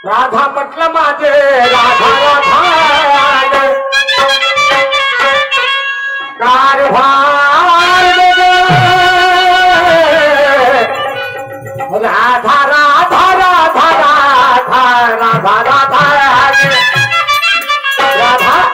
राधा म्हटलं माझे राधा राधा कारभार राधा राधा राधा राधा राधा राधा राधा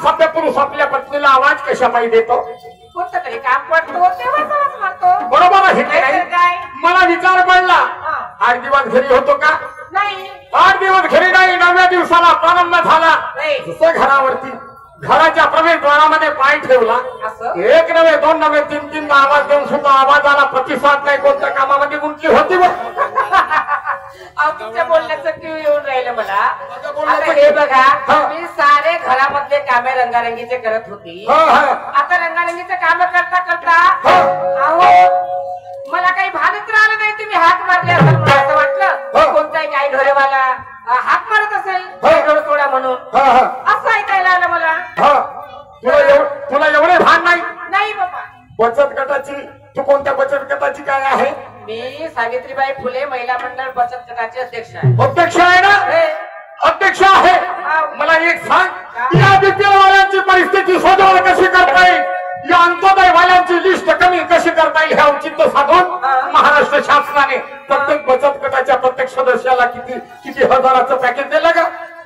सभ्य पुरुष आपल्या पत्नीला आवाज कशापायी देतो? कोणतं तरी काम पडतो तेव्हाच आवाज मारतो. बरोबर आहे काय? मला विचार पडला 8 दिवस घरी होतो का? नाही. 8 दिवस घरी नाही. 9व्या दिवसाला प्रारंभ झाला. जसं घरावरती घराच्या प्रवेशद्वारामध्ये पाय ठेवला 1 नव्हे 2 नव्हे 3 आवाज देऊन सुद्धा आवाजाला प्रतिसाद नाही. कोणत्या कामामध्ये गुंतली होती बघ. तुमच्या बोलण्याचं क्यू येऊन राहिलं मला. आता हे बघा मी सारे घरामधले कामे रंगारंगीचे करत होती. आता रंगारंगीचे काम करता करता अहो मला काही भानच राहिलं नाही. तुम्ही हात मारले असेल मला असं वाटलं कोणताही काही ढोरेवाला हात मारत असेल ढोर सोडा म्हणून असं ऐकायला आलं मला. तुला एवढे भान नाही? नाही बाबा. बचत गटाची तू कोणत्या बचत गटाची काय आहे? मी सावित्रीबाई फुले महिला मंडळ बचत गटाचे अध्यक्ष आहे. अध्यक्ष आहे ना? अध्यक्ष आहे. मला एक सांग या बीपीएल वाल्यांची परिस्थिती सोडवणं कशी करता येईल? या अंत्योदय वाल्यांची लिस्ट कमी कशी करता येईल हे औचित्य साधून महाराष्ट्र शासनाने प्रत्येक बचत गटाच्या प्रत्येक सदस्याला किती हजाराचं पॅकेज दिलं का?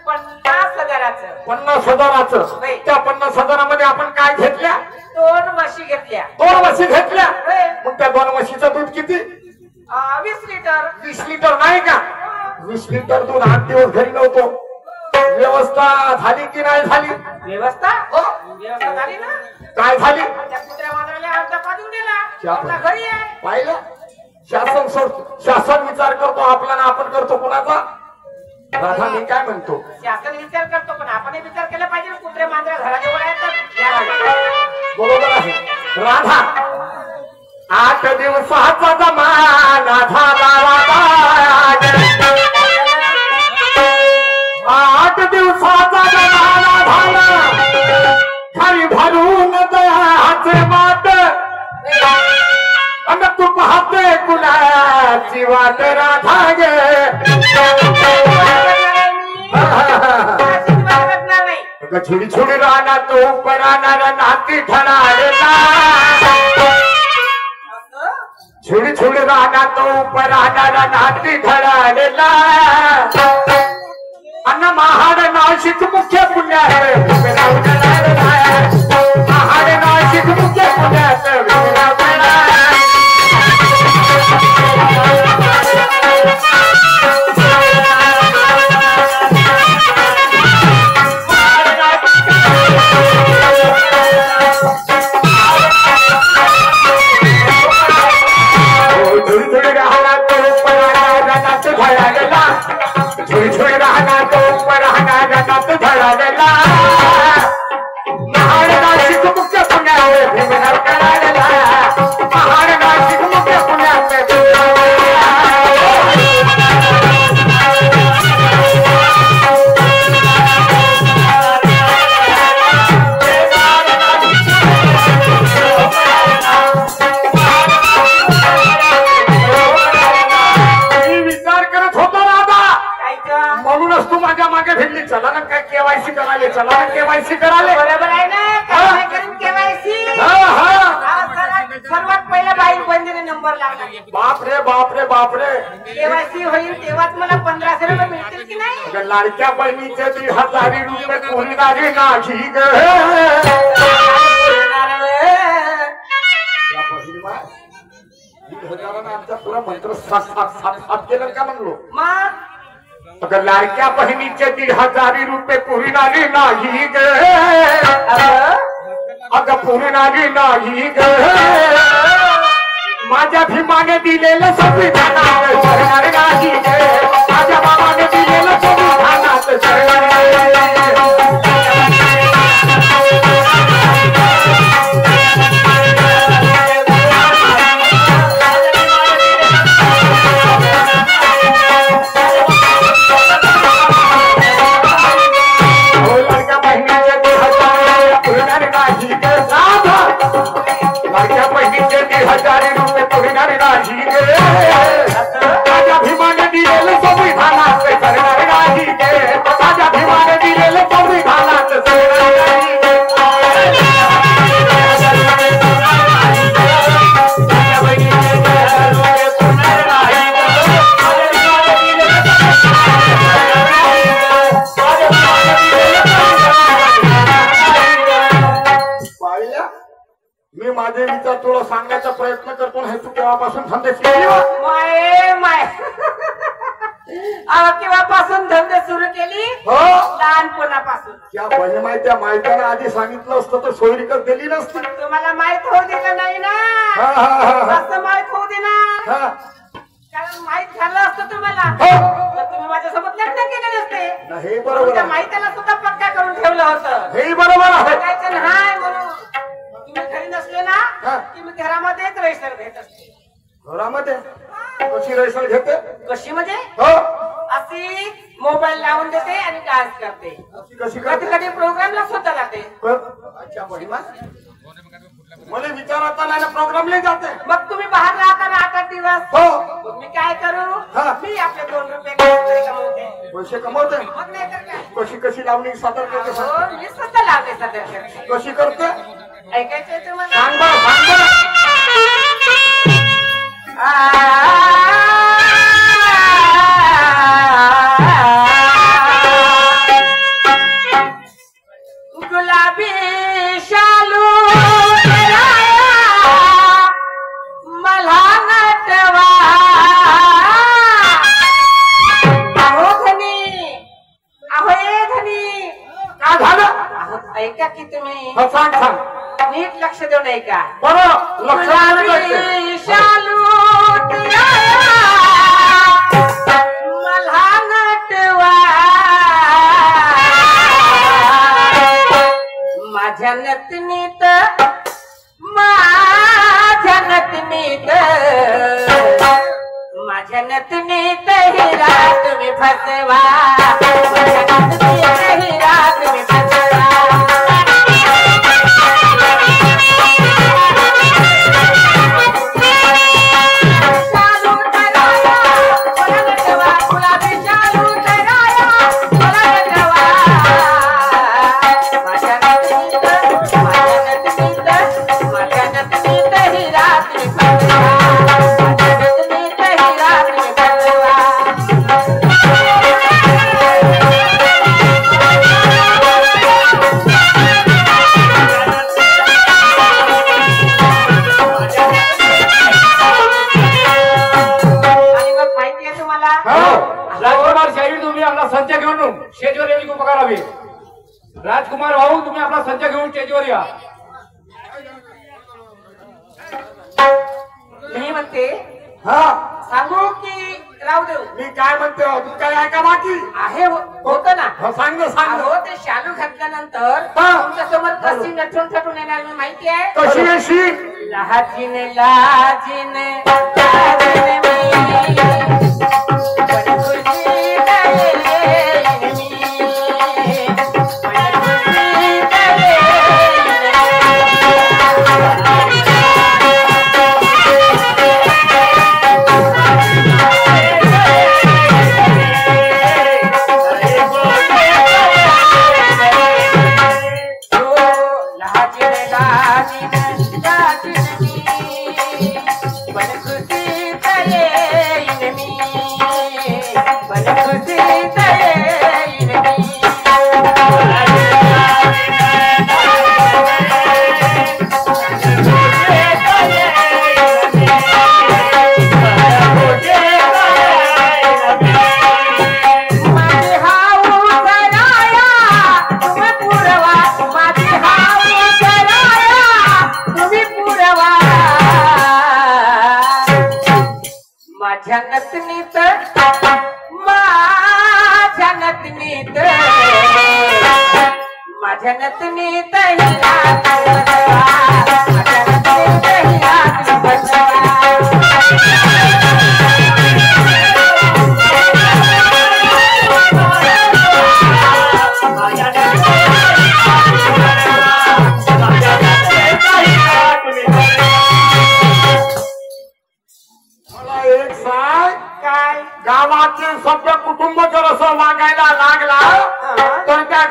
50,000चं. 50,000चं. त्या 50,000मध्ये आपण काय घेतल्या? 2 म्हशी घेतल्या. 2 म्हशी घेतल्या. मग त्या 2 म्हशीचं दूध किती? 20 लिटर. 20 लिटर नाही का? 20 लिटर दूध 8 दिवस घरी नव्हतो. व्यवस्था झाली की नाही झाली? व्यवस्था झाली ना. काय झाली? त्या कुत्र्या मांजराला अर्धा पाजून दिला. आपला घरी आहे. पाहिलं? शासन विचार करतो आपला ना आपण करतो कोणाचा? राधा मी काय म्हणतो शासन विचार करतो पण आपण विचार केला पाहिजे. कुत्रे मांजरा घराजवळ आहेत. बरोबर आहे. राधा 8 दिवसाचा जमाना झाला राधा. 8 दिवसाचा जमाना झाला. खरी भरून दयाचे मात अन तू पाहते कुणाची वाट राधा गे. छोडी छोडी राहणार तो राहणार नाती ठणारेला. छोडी छोडी राहणार तो राहणार नाती ठणारेला. अन्न महाड नाशिक मुख्य पुण्यात महाड नाशिक मुख्य पुण्यात केवायसी कराले. बरोबर आहे ना. केवायसी सर्वात पहिला बाईक बंदीने नंबर लागला. बापरे बापरे बापरे. केवायसी होईल तेव्हाच मला 1500 रुपये मिळतील की नाही? लाडक्या बहिणीचे 1000 रुपये कोणी नाही नाही ग. आमचा पुरा मंत्र साफ केलं का म्हणलो. अगर लाडक्या बहिणीचे 1000 रुपये पुरी नाली नाही ग. अगं पुरी नाली नाही ग. माझ्या भीमाने दिलेलं संविधानात शरणार नाही ग. माझ्या बाबाने दिलेलं संविधानात शरणार नाही. हजारी रुपये तो घेणारे नाही गे माझ्या भीमाने दिलेलं संविधानात सरणार नाही गे माझ्या भीमाने दिलेलं संविधानात सरणार नाही गे मी माझे विचार तुला सांगायचा प्रयत्न करतो हे तू केव्हापासून धंदे माय माय केव्हापासून धंदे सुरू केली हो लहानपणापासून त्या बहिणी माहिती माहितीनं आधी सांगितलं असतं तर सोयरीकच दिली नसती तुम्हाला माहित होऊ दिलं नाही ना असं माहित होऊ दे ना कारण माहित झालं असतं तुम्हाला तर तुम्ही माझ्यासोबत लग्न केले नसते हे बरोबर माहितीला सुद्धा पक्का करून ठेवलं होतं हे बरोबर आहे हाय म्हणून तुम्ही घरी नसले ना की मी घरामध्येच रेशल घेत असते घरामध्ये कशी रेशल घेते कशी म्हणजे हो अशी मोबाईल लावून देते आणि डान्स करते कशी कधी कधी प्रोग्रामला सुद्धा जाते अच्छा महिमा मला विचारता नाही ना प्रोग्रामला जाते मग तुम्ही बाहेर राहता ना 8 दिवस हो मी काय करू मी आपले 2 रुपये कमवते पैसे कमवते मग नाही तर काय कशी कशी लावणी सादर करते मी स्वतः लावते सादर करते कशी करते ऐकायचंय तुम्हाला सांग बरं गुलाबी शालू मला नटवा अहो धनी अहो ए धनी काय झालं ऐका की तुम्ही सांग सांग नीट लक्ष देऊन ऐका बरं लक्ष शालू मला नटवा माझ्या नतनीत हिरा तुम्ही फसवा माझ्या नतनीत हिरा तुम्ही फसवा राजकुमार भाऊ तुम्ही आपला संच घेऊन स्टेजवर या मी म्हणते हा सांगू की राहू देऊ मी काय म्हणते तू काय ऐका बाकी आहे होत ना सांग सांग हो ते शालू घातल्यानंतर तुमच्या समोर कशी नटून थटून येणार मी माहिती आहे कशी अशी लाजीने लाजीने माझ्या नतनीत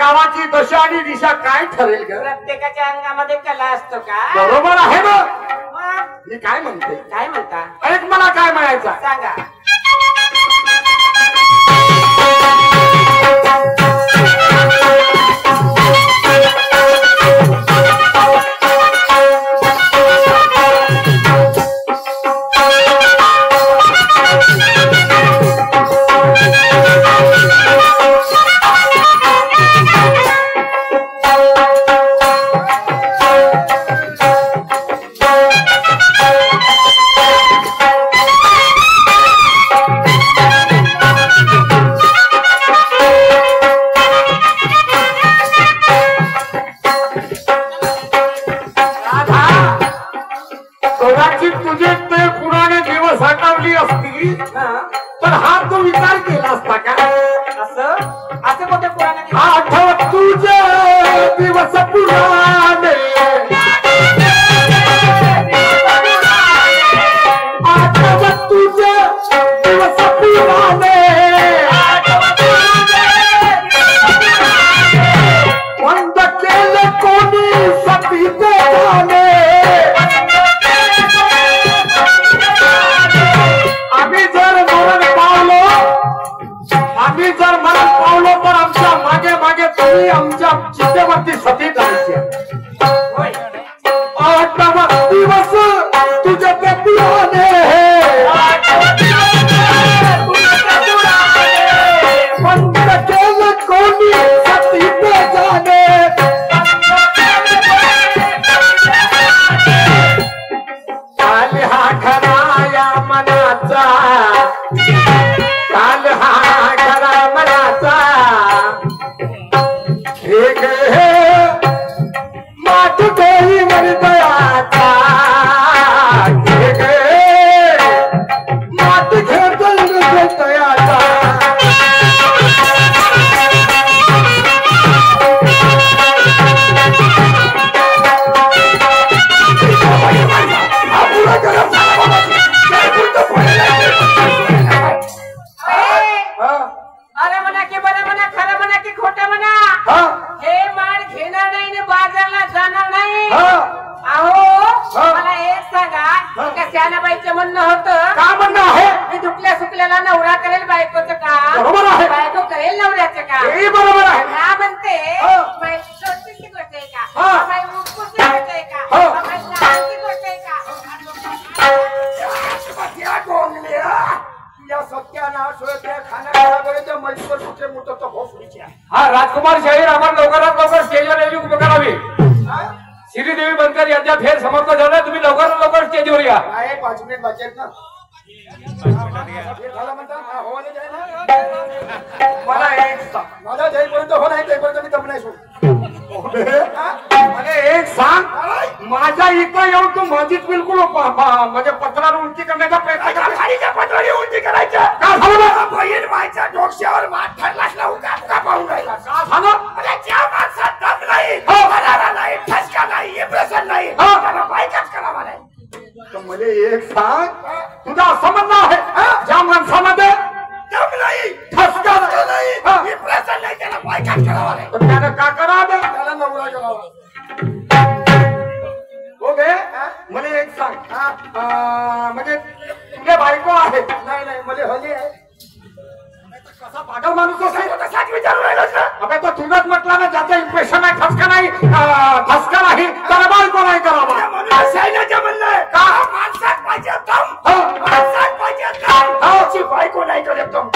गावाची दशा आणि दिशा काय ठरेल ग? प्रत्येकाच्या अंगामध्ये कला असतो का? बरोबर आहे ना. मग मी काय म्हणते? काय म्हणता? ऐक मला काय म्हणायचं सांगा. तुझे ते पुराणे दिवस आठवली असती तर हा तू विचार केला असता का? असं कोणते पुराणे? आठवत तुझे दिवस पुराणे, आठवत तुझे दिवस पुराणे, बंद केले कोणी सतीचे गाणे, आम्ही जर मरण पावलो तर आमच्या मागे मागे तुम्ही आमच्या चितेवरती सती जायची. आठवत दिवस तुझे ते पुराणे, बंद केलं कोणी सतीचे गाणे, काल हा खरा या मनाचा, काल हा खरा मनाचा, हे गे मात देई वरदयाचा, हे गे मात घेत वरदयाचा. अरे म्हणा की बरं म्हणा, खरं म्हणा की खोटं म्हणा, हे माळ घेणार नाही ने बाजारला जाणार नाही. अहो मला एक सांगा, कशानाबाईचं म्हणणं होतं का म्हणणं आहे? मी दुखल्या सुकल्याला नवरा करेल बायकोचं काम, बरोबर आहे. बायको करेल नवऱ्याचं काम. हे बरोबर आहे. हा म्हणते बाई छोटीशी गोष्ट आहे का? बाई मुकुटची गोष्ट आहे का? बाई लहानशी गोष्ट आहे का? हा राजकुमार शाहीर आम्हाला लवकरात लवकर स्टेजवर यायची उभं करावी. श्रीदेवी बनकर यांच्या फेर समाप्त झाला. तुम्ही लवकरात लवकर स्टेजवर या. 5 मिनिट बाकी आहेत ना. मला एक सांग, मला जाईपर्यंत हो नाही तेपर्यंत मी दम नाही सोड. मला एक सांग, माझ्या इथं येऊन तू माझीच बिलकुल म्हणजे पत्रावर उलटी करण्याचा प्रयत्न कर. पत्रावर उलटी करायच्या का झालं? बहीण व्हायच्या डोक्यावर माठ ठरलाच ना, उगा पाहून राहिला का झालं? ज्या माणसात दम नाही, मरारा नाही, ठसका नाही, इम्प्रेशन नाही, त्याला बायकाच करावा नाही. तर मला एक सांग, तुझा असं म्हणणं आहे ज्या माणसामध्ये दम नाही, ठसका नाही, इम्प्रेशन नाही, त्याला बायकाच करावा नाही. तर त्यानं का करावं? त्याला नवरा करावा. हो गे, मला एक सांग, म्हणजे तुझे बायको आहे? नाही नाही, मला हली आहे. कसा पागल माणूस असेल तसाच विचारू राहिलास ना. अबे तो तुझंच म्हटलं ना, ज्याचं इम्प्रेशन आहे, ठसका नाही, ठसका नाही, त्याला बायको नाही करावा. का माणसात पाहिजे दम, माणसात पाहिजे दम, बायको नाही करत दम.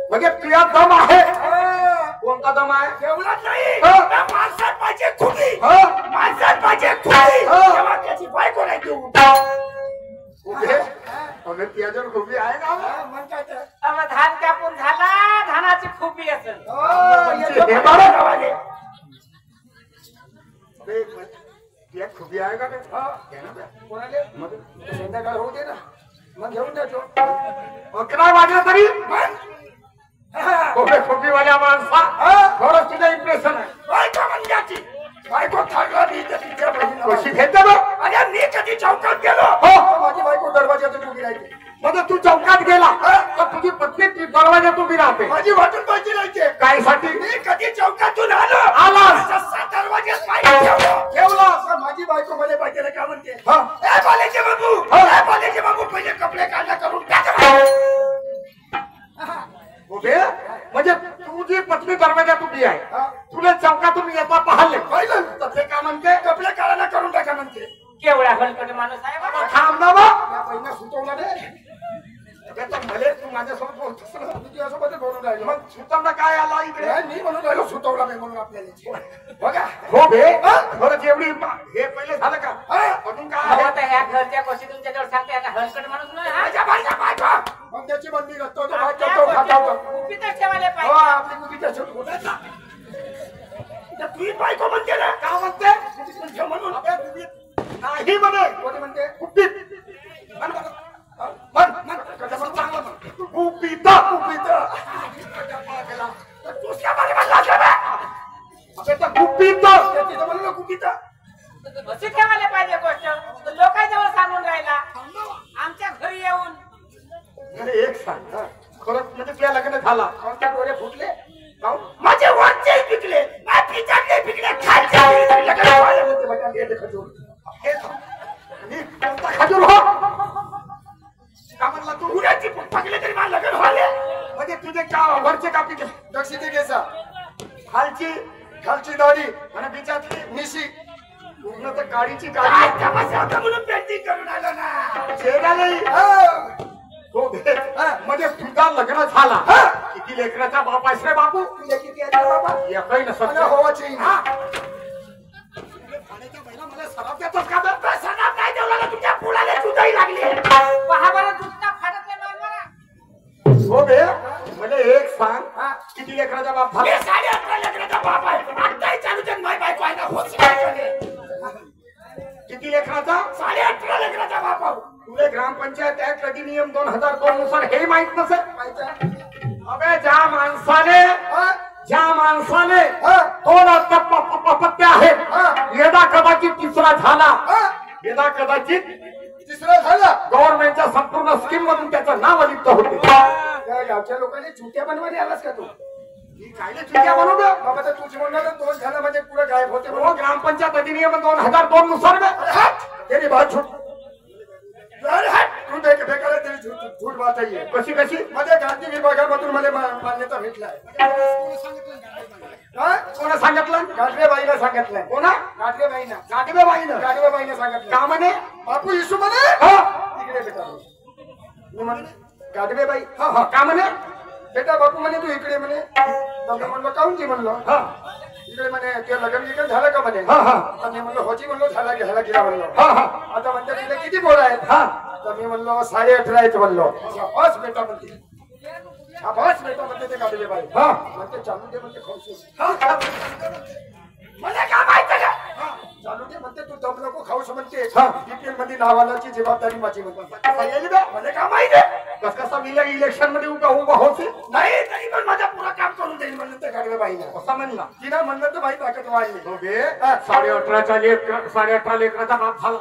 म्हणजे तुझ्या दम आहे. कोणता दम आहे? एवढाच नाही, माणसात पाहिजे खुदी, माणसात पाहिजे खुदी, तेव्हा त्याची बायको नाही देऊ. त्याच्यावर खुबी आहे ना म्हणतात. धान कापून झाला, धानाची खुबी असेल. खुबी आहे का? संध्याकाळ होऊ दे ना, मग घेऊन जातो. 11 वाजले तरी खुबीवाल्या माणसा थोडं तुझं इम्प्रेशन आहे. बायको म्हणजे बायको ठरला नाही तर तिच्या बहिणीला कशी घेते बघ. अरे मी कधी चौकात गेलो, माझी बायको दरवाज्यातून उभी राहते. म्हणजे तू चौकात गेला तर तुझी पत्नी दरवाज्यात उभी राहते. माझी वाटून पाहिजे राहायचे काय साठी? मी कधी चौकातून आलो कॉलेजचे बाबू कॉलेजचे बाबू पहिले कपडे काढला करून उभे म्हणजे तुझी पत्नी दरवाजात उभी आहे तुला चौकातून येता पाहिले पाहिलं तर ते काय म्हणते कपडे काढायला करून टाका म्हणते केवढा हलकट माणूस आहे बाबा. थांब ना मग या बहिणा सुचवला रे भले तू माझ्यासोबत बोलतोस ना तुझ्यासोबत बोलून राहिलो मग सुतांना काय आला इकडे मी म्हणून राहिलो सुचवला नाही म्हणून आपल्याला बघा हो बे बरं जेवढी हे पहिले झालं का अजून काय अहो, आहे? आता ह्या घरच्या गोष्टी तुमच्याजवळ सांगते आता हलकट माणूस नाही हा? माझ्या बाईच्या बायको मग त्याची बंदी करतो तो आपल्या बायको तो खाता होता गोष्टी गुपितच ठेवायला हो पाहिजे. आपली मुलीच्या शेवट होता तुझी बायको म्हणते ना का म्हणते तुझ्या म्हणून नाही म्हणे कोणी म्हणते कुप्पीत म्हण बरं. म्हण म्हण कसं चांगलं म्हण कुप्पीता दुसऱ्या बारी म्हणला कुप्पीता तिथं म्हणलं कुठीचं अशी ठेवायला पाहिजे गोष्ट लोकांजवळ सांगून राहिला आमच्या घरी येऊन अरे एक सांग खरंच म्हणजे तुझ्या लग्न झाला कोणत्या डोळे फुटले माझे वरचे पिकले माझे पिकले पिकले खालचे लग्न व्हायला म्हणते बघा गेले खजूर हे सांग. आणि कोणता खजूर हो का म्हणला तू उड्याची पकडले तरी मला लग्न व्हायला म्हणजे तुझे का वरचे का पिके दक्षिणे घ्यायचा खालची खालची दाढी आणि बिचातली निशी पूर्ण तर गाडीची काय गाडी तमाशा होता म्हणून पेंटिंग करून आलो ना चेहरा नाही हो बे. म्हणजे तुझा लग्न झाला किती लेकराचा बाप आहेस रे बापू तुझ्या किती आहेत रे बाबा एकही नसत मला होवाची मला सराव देतोस का बे? प्रसन्नात नाही देऊ लागला तुझ्या पुढाला जुदाई लागली पहा बरं दुसरा फाटत नाही मारणारा. हो बे मला एक सांग किती लेकराचा बाप मी झाला 11.5 लेकराचा बाप आहे आत्ताही चालू ते माय बायको आहे ना होत किती लेकराचा 11.5 लेकराचा बाप आहे तुले ग्रामपंचायत ऍक्ट अधिनियम 2002 नुसार हे माहित नसेल अबे ज्या माणसाने दोन अपत्य आहेत यदा कदाचित तिसरा झाला यदा कदाचित तिसरा झाला गव्हर्नमेंटच्या संपूर्ण स्कीम मधून त्याचं नाव अलिप्त होते त्या गावच्या लोकांनी चुट्या बनवायला आलास का तू ही कायले चुक्या बनवू बे? बाबा तर तुझी म्हणलं दोन झाला म्हणजे पुढे गायब होते हो ग्रामपंचायत अधिनियम 2002 नुसार बे. तेरी बात झूठ अरे हट तू देख बेकार तेरी झूठ बात आहे कशी कशी मध्ये गांधी विभागामधून मला मान्यता भेटलाय कोणा सांगितलं गाडवेबाईला सांगितलंय कोणा गाडवेबाईना गाडवेबाईनं गाडवेबाईने सांगितलं का म्हणे बापू येशू म्हणे हा इकडे बेटा मी म्हणे गाडवेबाई हा का म्हणे बेटा बापू म्हणे तू इकडे म्हणे मी म्हणलो काहून की म्हणलं हा इकडे म्हणे ते लग्न गिगन झालं का म्हणे तर मी म्हणलो होची म्हणलो झाला घ्यायला गेला म्हणलो आता म्हणते तुला किती पोरं आहेत तर मी म्हणलो 18.5 आहेत म्हणलो बस बेटा म्हणते बस बेटा म्हणते ते गाडवे बाई म्हणते चालू दे म्हणते खाऊस मला काय माहिती का चालू दे म्हणते तू दम नको खाऊस म्हणते बीपीएल मध्ये नावालाची जबाबदारी माझी म्हणते मला काय माहिती कसा विला इलेक्शन मध्ये उभा होते नाही तरी पण माझं पुरं काम करून देईल म्हणलं ते गाडवे बाईनं कसा म्हणला तिनं म्हणलं तर बाई ताकद वाढली हो बे 18.5 लेकराचा बाप झाला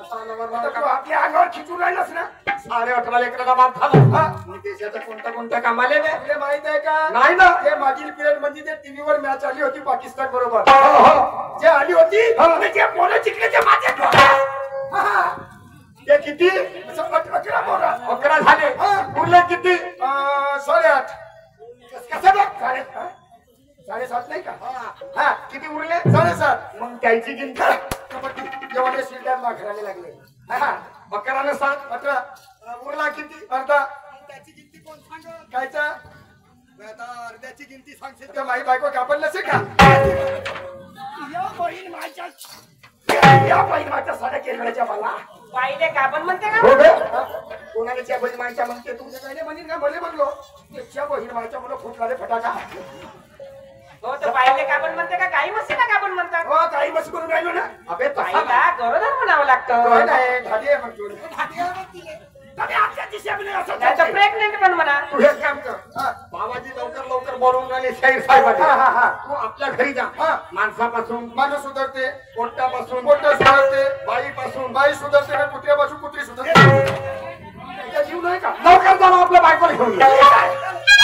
तू आपल्या अंगावर खिचून राहिलास ना 18.5 लेकराचा बाप झाला मी देशाच्या कोणत्या कामाले बे? तुला माहित आहे का नाही ना ते मागील पिरियड मध्ये ते टीव्हीवर मॅच आली होती पाकिस्तान बरोबर जे आली होती जे पोरं जिंकले ते माझे ते किती 11 पोरं 11 झाले उरले किती 8.5 कसं बे? 7.5 नाही का किती उरले 7.5 मग त्याची गिनती कबड्डी जेवढे शिल्डर माखरायला लागले 11 7 18 उरला किती अर्धा त्याची गिनती कोण सांग कायचा आता अर्ध्याची गिनती सांगशील त्या माई बायको कापड नसे का या बहीण माझ्या साड्या केंद्राच्या मला बाईले कापण म्हणते का हो बे कोणाला त्या बहीण मायच्या म्हणते तू तुझ्या कायले म्हणीन का मला म्हणलो त्याच्या बहीण माझ्या मला फुटणारे फटाका हो तर बाईले कापण म्हणते का काही मस्तीला कापण म्हणतात हो काही बस करून राहिलो ना अबे तसा बाईला गरोदर म्हणावं लागतं नाही घाटी आहे म्हणतो आमच्या दिशेने असं नाही तर प्रेग्नेंट पण म्हणा तू हे काम कर बाबाजी लवकर बोलवून राहिले शाहीर साहेबांनी तू आपल्या घरी जा माणसापासून माणूस सुधारते पोट्टापासून मोठं सुधारते बाईपासून बाई सुधारते ना कुत्र्यापासून कुत्री सुधारते जीव नाही का लवकर जाणं आपल्या बायकोला घेऊन ये.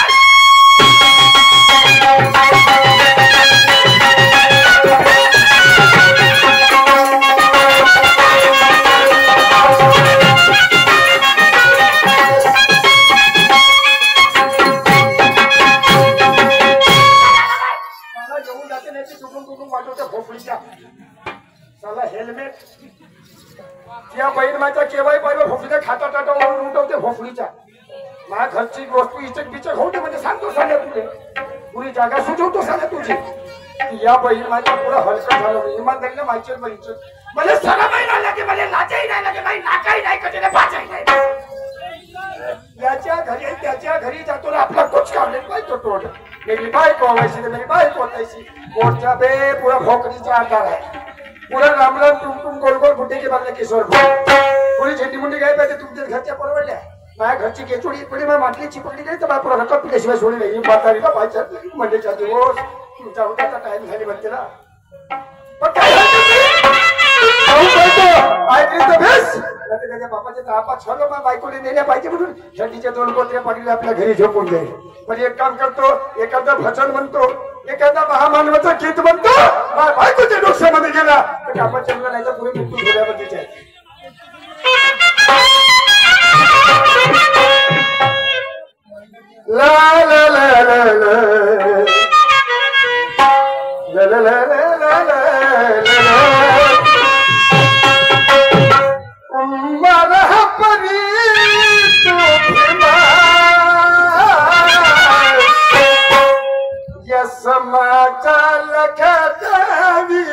या बहीण माझ्या केव्हाही पाहिलं फोफडीच्या खाता टाटा म्हणून उठवते फोफडीच्या माझ्या घरची वस्तू इचक बिचक होते म्हणजे सांगतो साध्या तुझे पुरी जागा सुचवतो साध्या तुझी या बहीण माझ्या पुढं हलकं झालं इमानदारीने माहिती बहीणचं मला सगळं बहीण आलं की मला लाचाही नाही लागे बाई नाकाही नाही कधी पाचाही नाही त्याच्या घरी जातो ना आपला कुछ काढले पाहिजे तोड मेरी बायको व्हायची मेरी बायको होतायची पोटच्या बे पुरा भोकरीचा आकार आहे पुरा रामराम टुमटुम गोल गोल बुड्ढे के बांधले किशोर पुरी झेंडी मुंडी गाय पाहिजे तुमच्या घरच्या परवडल्या माझ्या घरची केचोडी पुढे माझ्या माटली चिपकली गेली तर मला पुरा रक्कम पिल्याशिवाय सोडली नाही म्हातारीला पाहिजे मंडीच्या दिवस तुमच्या उद्याचा टाइम झाली म्हणते ना पण काय त्याच्या बापाच्या तापा छलो मग बायकोने नेल्या पाहिजे म्हणून थंडीच्या 2 कोत्र्या पाडीला आपल्या घरी झोपून जाईल पण एक काम करतो एखादा भजन म्हणतो एखादा महामानवाचा गीत म्हणतो बायकोच्या डोक्यामध्ये गेला तर कापा चंद्र नाही तर पुढे मृत्यू होण्यामध्ये आहे ला ला ला ला ला ला ला ला समाचार लखदावी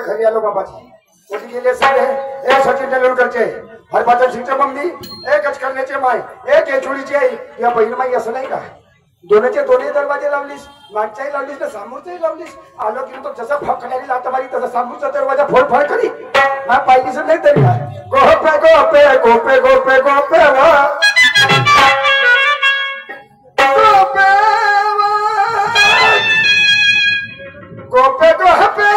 घरी आलो बाबाजी गेले सगळे एक सचिन तेंडुलकरचे हरभजन सिंगचे मम्मी एकच करण्याचे माय एक येचुळीची आई या बहीण माई असं नाही का दोन्हीचे दोन्ही दरवाजे लावलीस मागच्याही लावलीस ना समोरच्याही लावलीस आलो की तो जसा फकण्याने लात मारी तसा समोरचा दरवाजा फोडफाड करी हा पाहिलीच नाही तरी गोपे गोपे गोपे गोपे गोपे गोपे गोपे गोपे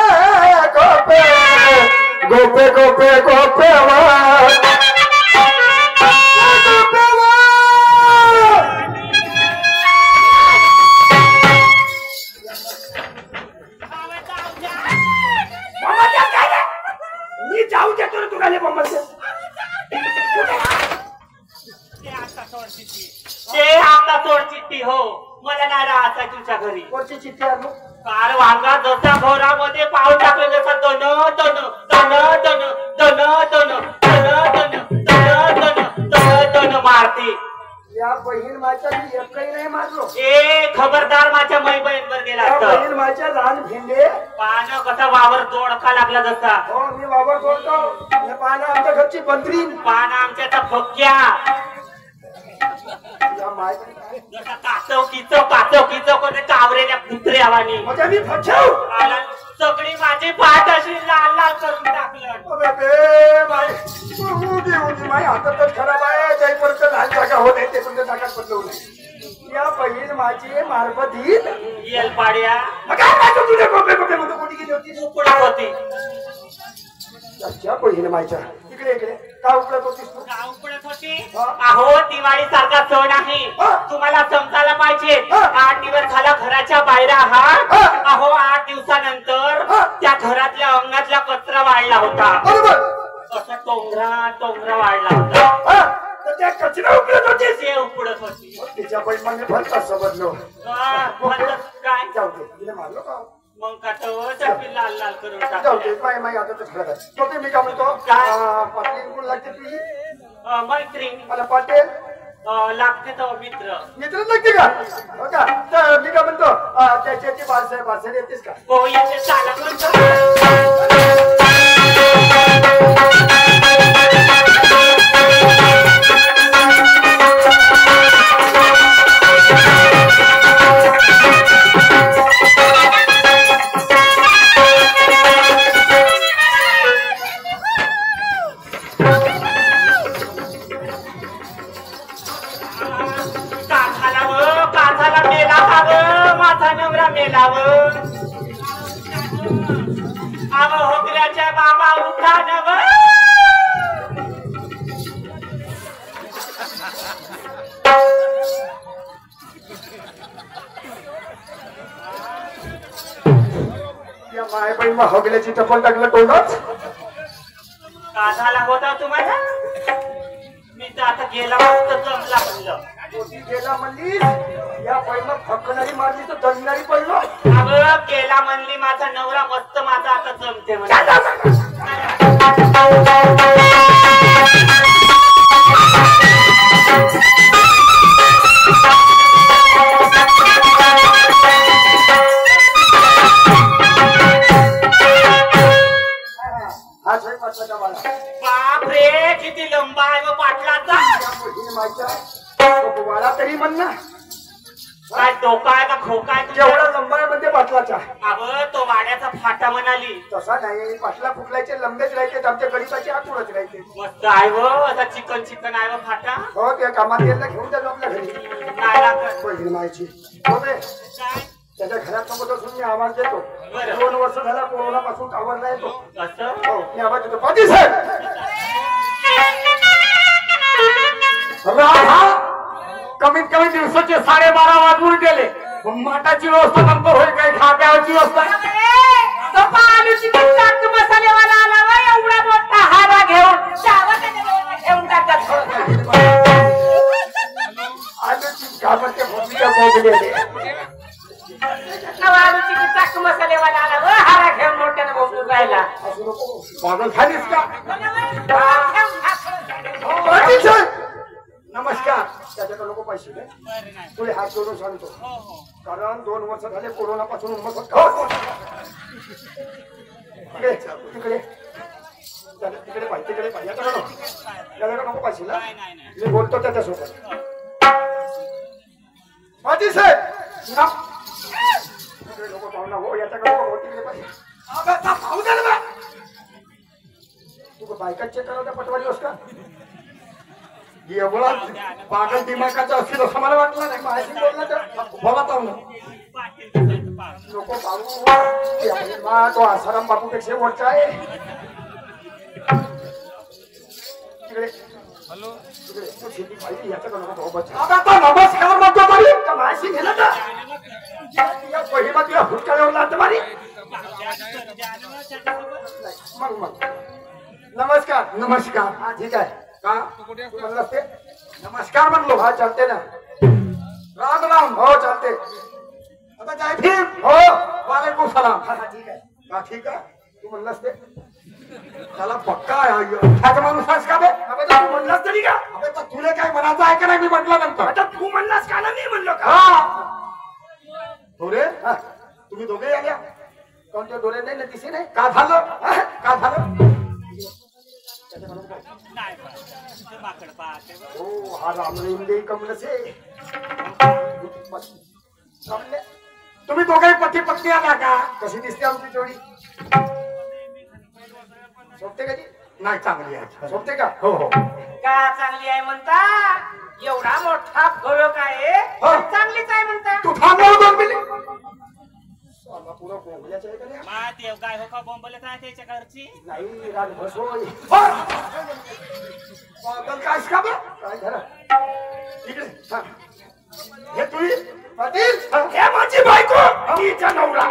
गोपे गोपे गोपे मी जाऊ देतो तुला ते आता सोड चिठ्ठी हो मला नाही राहायचं तुझ्या घरी कोणती चिठ्ठी आणू काल वांगा जसा घोरामध्ये पाऊल टाकलं जसं दन दन दन दन दन दन दन दन दन दन दन दन मारते या बहीण माझ्या मी एकही नाही मारलो. ए खबरदार माझ्या मै बहीणवर गेला या तर बहीण माझ्या लहान भेंडे. पानं कसा वावर दोडका लागला जसा. हो मी वावर बोलतो. हे पानं आमच्या घरची बंदरी. पानं आमच्या फक्क्या या माय जसा काचव किचव कोणी कावरेल्या कुत्र्यावानी म्हणजे मी फचाव. आला सगळी माझी पाठ अशी लाल लाल करून टाकलं. अबे बे माय उदी माय हातातच खराब आहे. जयपर्यंत लहान जागा होत आहे ते तुमच्या जागात बदलवू नये. या बहीण माझी मार्फत येईल. येल पाड्या मग काय काय तुझे कोपे कोपे मध्ये कोणी गेली होती. उपडत होती. अच्छा बहीण माझ्या इकडे इकडे का उपडत होतीस तू. का उपडत होती. अहो दिवाळी सारखा सण आहे. तुम्हाला समजायला पाहिजे. 8 दिवस झाला घराच्या बाहेर आहात. अहो 8 दिवसानंतर त्या घरातल्या अंगणातला कचरा वाढला होता. बरोबर असं टोंगरा वाढला होता. तर त्या कचरा उपडत होती. ते उपडत होती. तिच्या बहिणीने भरत असं बदलो. काय जाऊ दे तिने मारलो का. मग का तो चपी लाल लाल करून जाऊ टाकलं. दे माय माय आता तर खरं तो ते मी काय म्हणतो. काय? पाटील कोण लागते तुझी. मैत्रीण मला पाटील लागते तो मित्र. मित्र लागते का. हो का तर मी काय म्हणतो त्याच्याची भाषा येतेस का. हो येते चाला म्हणतो. होकल्याच्या बाबा उठा नव. या माय बहीण मग हगल्याची चप्पल टाकलं तोंडात. का झाला होता तुम्हाला. मी तर आता गेला मस्त जमला म्हणलं. गेला म्हणली या बहीण फकणारी मारली तर दंडणारी पडलो. अगं गेला म्हणली माझा नवरा मस्त माझा आता जमते म्हणजे. हा सोय पाटलाचा वाडा. बाप रे किती लंबा आहे व पाटलाचा. या बहीण माझ्या वाडा तरी म्हण ना. काय डोका आहे का खोका आहे तुझ्या. जेवढा लंबा आहे म्हणजे पाटलाचा. अगं तो वाड्याचा फाटा म्हणाली. तसा नाही पाटला फुटलायचे लंबेच राहते. आमच्या गणिताची आतुरच राहते. मस्त आहे व आता चिकन आहे व फाटा. हो त्या कामात यायला घेऊन जातो आपल्या घरी. नाही लागत. बहीण मायची हो बे. काय त्याच्या घरात नको बसून मी आवाज देतो. बरं. 2 वर्ष झाला कोरोना पासून आवरला येतो. असं हो मी आवाज देतो. पाटील साहेब राहा कमीत कमी दिवसाचे 12:30 वाजून गेले. माठाची व्यवस्था नंतर होईल. काही खा प्यावाची व्यवस्था. तो आलूची चाट मसालेवाला आला वा एवढा मोठा हारा घेऊन शावा त्याच्या घेऊन टाकतात थोडं. आलूची कामाच्या भूमिका मोगलेले. आलूची चाट मसालेवाला आला वा हारा घेऊन मोठ्याने बोलून राहिला. असं नको. पागल झालीस का. पाटील साहेब नमस्कार. त्याच्याकडे लोक पैसे दे. तुझे हात जोडून सांगतो. कारण 2 वर्ष झाले कोरोना पासून तिकडे तिकडे तिकडे पाहिजे तिकडे पाहिजे. त्याच्याकडे नको पैसे ना. मी बोलतो त्याच्यासोबत. पाटील साहेब तिकडे लोक पाहुणा हो याच्याकडे हो तिकडे पाहिजे. पाहू द्या ना. तू बायका चेक करायला पटवाली होस का. एवढा पागल दिमागाचा असेल असं मला वाटलं नाही. माहिती बोलला तर बोला पाहू ना. नको पाहू. तो आसाराम बापूपेक्षा मोठा आहे. तिकडे तिकडे तू शेती पाहिजे याच्याकडे नको हो बच्चा. आता नमस्कार म्हणतो तरी का माशी गेला का. या पहिला तुला फुटकाळ्यावर लागतं मारी. मग नमस्कार. नमस्कार. हा ठीक आहे. का तू म्हणलास ते नमस्कार म्हणलो. हा चालते ना. राम राम. हो चालते. आता जय भीम. हो वालेकुम सलाम. हा ठीक आहे. हा ठीक आहे. तू म्हणलास ते त्याला पक्का ह्याचा माणूस आहेस का बे. तू म्हणलास तरी का. अबे तर तुला काय म्हणायचं आहे का नाही मी म्हटलं नंतर. आता तू म्हणलास का ना मी म्हणलो का? डोरे तुम्ही दोघे आल्या कोणत्या डोळे नाही ना दिसे नाही का झालं का झालं. हो हा रामलिंगे कमलसे तुम्ही दोघे पती पत्नी आल्या का. कशी दिसते आमची जोडी सोबते का ती नाही चांगली आहे. सोबते का हो हो का चांगली आहे म्हणता. एवढा मोठा फरक आहे हा. चांगलीच आहे म्हणता. तू थांबव 2 मिनिट. साला पुरा बोंबल्याचं आहे का रे? मा देव काय हो का बोंबलत आहे त्याच्या घरची. नाही राज भसोय पागल काय का बरं? काय झालं इकडे हा. हे तुझी पाटील हे माझी बायको तिचा नवरा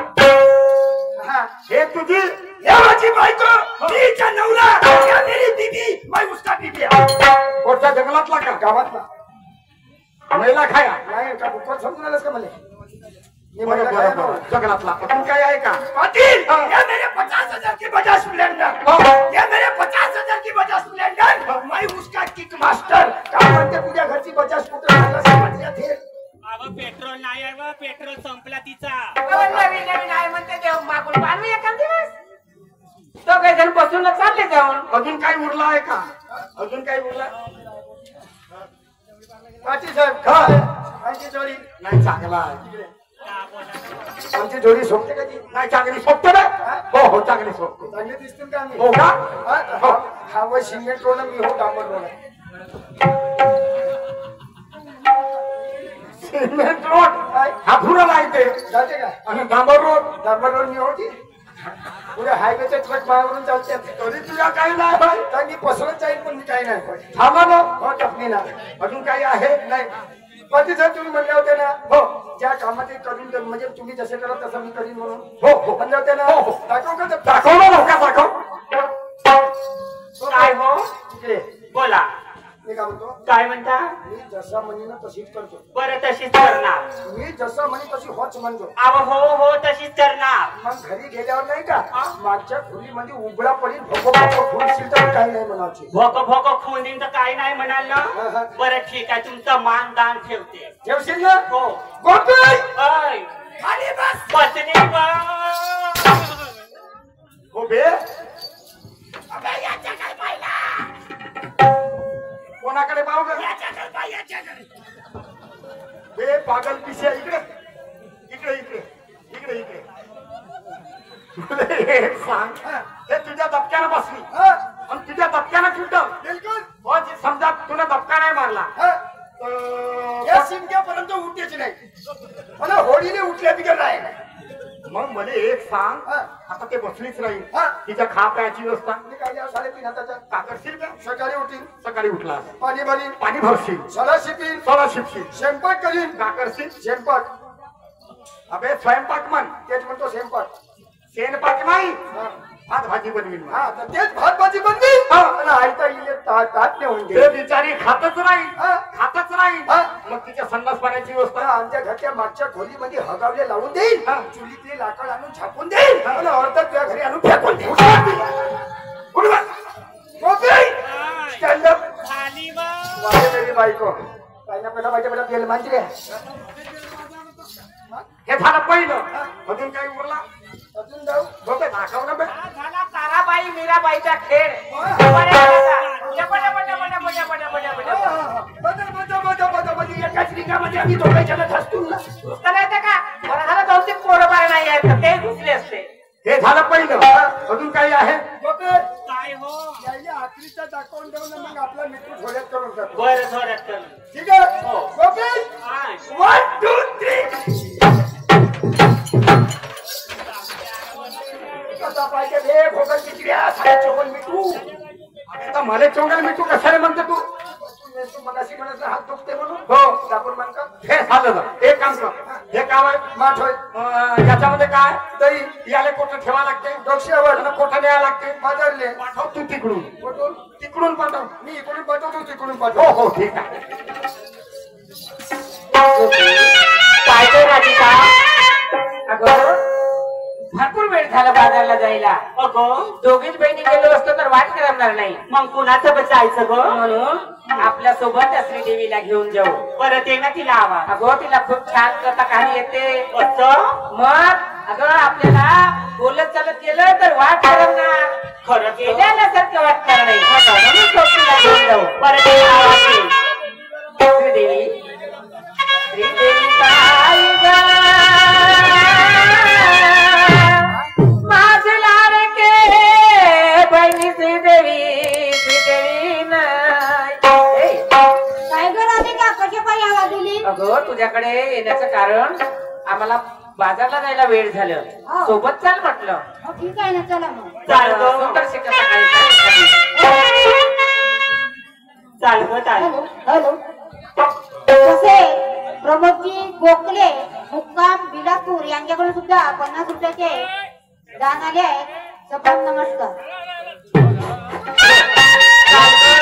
हा. हे तुझी हे माझी बायको तिचा नवरा या मेरी बीबी मैं उसका बीबी कोणत्या जंगलातला का गावातला महिला खाया. नाही का बुकवर समजून आलंस का मला मी बरोबर, महिला काय बरोबर. जंगलातला अजून काय आहे का. पाटील ये मेरे 50,000 की बजाज स्प्लेंडर ये मेरे 50,000 की बजाज स्प्लेंडर मैं उसका किक मास्टर काय म्हणते तुझ्या घरची बजाज स्कूटर मला समजल्या थे अहो पेट्रोल नाही आहे व पेट्रोल संपला तिचा. नवीन नवीन आहे म्हणते देव मागून पाहू एखाद दिवस. तो काही जण बसून चालले जाऊन. अजून काही उरला आहे का. अजून काही उरला पाटील साहेब काय आमची जोडी नाही. चांगला आहे. आमची जोडी सोबते का ती नाही चांगली सोपते ना. हो हो चांगली सोपते. चांगली दिसतील का आम्ही हो का. हा व सिमेंट रोड मी हो डांबर रोड सिमेंट रोड हाथुराला आहे ते. जाते का आणि डांबर रोड डांबर रोड मी होती पुढे हायवेचे ट्रक मायावरून चालतात तरी तुझ्या काही नाही भाई. तर मी पसरत जाईल पण मी काही नाही होय. थांबा ना. हो टपणी ना अजून काही आहे नाही पाटील साहेब तुम्ही म्हणले होते ना हो ज्या कामात ते करून म्हणजे तुम्ही जसे करा तसं मी करीन म्हणून हो हो म्हणले होते ना हो, हो. दाखव का ते? दाखव ना लवकर दाखव. काय हो इकडे. बोला मी काय म्हणतो काय म्हणता. मी जसा म्हणी ना तशीच करतो बरं तशीच करणार. मी जसा म्हणी तशी होच म्हणतो अहो हो हो तशीच करणार. मग घरी गेल्यावर नाही का मागच्या खोलीमध्ये उघडा पडील भोको भोको फुलशील तर काही नाही म्हणायचे भोक भोक खून तर काही नाही म्हणाल ना. हा. बरं ठीक आहे तुमचं मान दान ठेवते. ठेवशील ना हो गोपी ऐ, खाली बस बसने हो बे अबे याच्याकडे पाहिला कोणाकडे पाहू ग. याच्याकडे पाय याच्याकडे बे पागल पिशा इकडे इकडे इकडे इकडे इकडे. मला एक सांग. हे तुझ्या दबक्यानं बसली हा आणि तुझ्या दबक्यानं तुटल. बिलकुल हो, जे समजा तुला दबका नाही मारला हा तर या शिमक्यापर्यंत उठायची नाही मला होडीने उठल्या बिगर नाही मग मला एक सांग. हा. आता ते बसलीच राहील. हा. तिच्या खा प्यायची व्यवस्था मी काय या 3:30 हाताच्या का करशील का. सकाळी उठीन सकाळी उठला पाणी भरीन पाणी भरशील सडा शिपीन सोळा शिपशील स्वयंपाक करीन का करशील. स्वयंपाक अबे स्वयंपाक म्हण. तेच म्हणतो स्वयंपाक शेणपाक नाही. हा. भात भाजी बनवीन म्हण. हा तर तेच भात भाजी बनली हा. आणि आयता इले ताट नेऊन ते दे बिचारी खातच नाही हा. खातच नाही. हा. मग तिच्या संडास पाण्याची व्यवस्था. आमच्या घरच्या मागच्या खोलीमध्ये हगावले लावून देईल हा. चुलीतले लाकड आणून छापून देईल आणि अर्धा तुझ्या घरी आणून फेकून देईल स्टँड अप खाली वा. माझे मेरी बायको काही ना पहिला माझ्या बेल मांजरे हे झालं पहिलं. अजून काही उरला अजून जाऊ बघ दाखव ना बे. हा झाला ताराबाई मीराबाईचा खेळ. एकाच रिंगामध्ये आम्ही दोघांच्या असतो ना का बरं झालं 2-3 पोरं बार नाही आहेत ते घुसले असते. हे झालं पहिलं. अजून काही आहे. काय हो यायला आखरीचा दाखवून देऊ ना मग आपला मित्र थोड्यात करून जातो बरं जोरात कर. ठीक आहे गोपी हाय. 1 2 3 कसा पाहिजे बे भोगल पिचड्या साडे चोपन मिठू आता मला चोंगल मी तू कशाने म्हणते तू. तू मगाशी म्हणत हात दुखते म्हणून हो. दाखवून मान का हे झालं ना. एक काम कर. हे काम आहे. माठ होय याच्यामध्ये काय दही याला कोठं ठेवा लागते. डोक्यावर आणि कोठं न्यायला लागते. बाजारले पाठव तू तिकडून. कुठून तिकडून पाठव. मी इकडून पाठवतो तिकडून हो पाठव हो ठीक आहे. काय तो राधिका अगं भरपूर वेळ झालं बाजारला जायला. अगो दोघीच बहिणी गेलो असतो तर वाट करणार नाही. मग कुणासोबत जायचं ग? म्हणून आपल्या सोबत त्या श्रीदेवीला घेऊन जाऊ. परत ये ना तिला आवाज. अगो तिला खूप छान कथा कहाणी येते. असं मग अगं आपल्याला बोलत चालत गेलं तर वाट करणार. खरं केलं गेल्यासारखं वाटणार नाही. म्हणून सोबतीला घेऊन जाऊ. परत ये ना आवाज ये. श्रीदेवी श्रीदेवी ताई गं, माझे लाडके बहिणी श्रीदेवी श्रीदेवी नाही. काय ग राधिका, कशा पायी आवाज दिली? अगं तुझ्याकडे येण्याचं कारण आम्हाला बाजारला जायला वेळ झालं. सोबत चाल म्हटलं. हो, ठीक आहे ना, चला मग. चाल ग. सुंदर शिकत आहे. चाल ग चाल. Hello hello. कसे प्रमोदजी गोखले मुक्काम बिलापूर यांच्याकडून सुद्धा 50 रुपयाचे दान आले आहेत. सपाट नमस्कार. चाल ग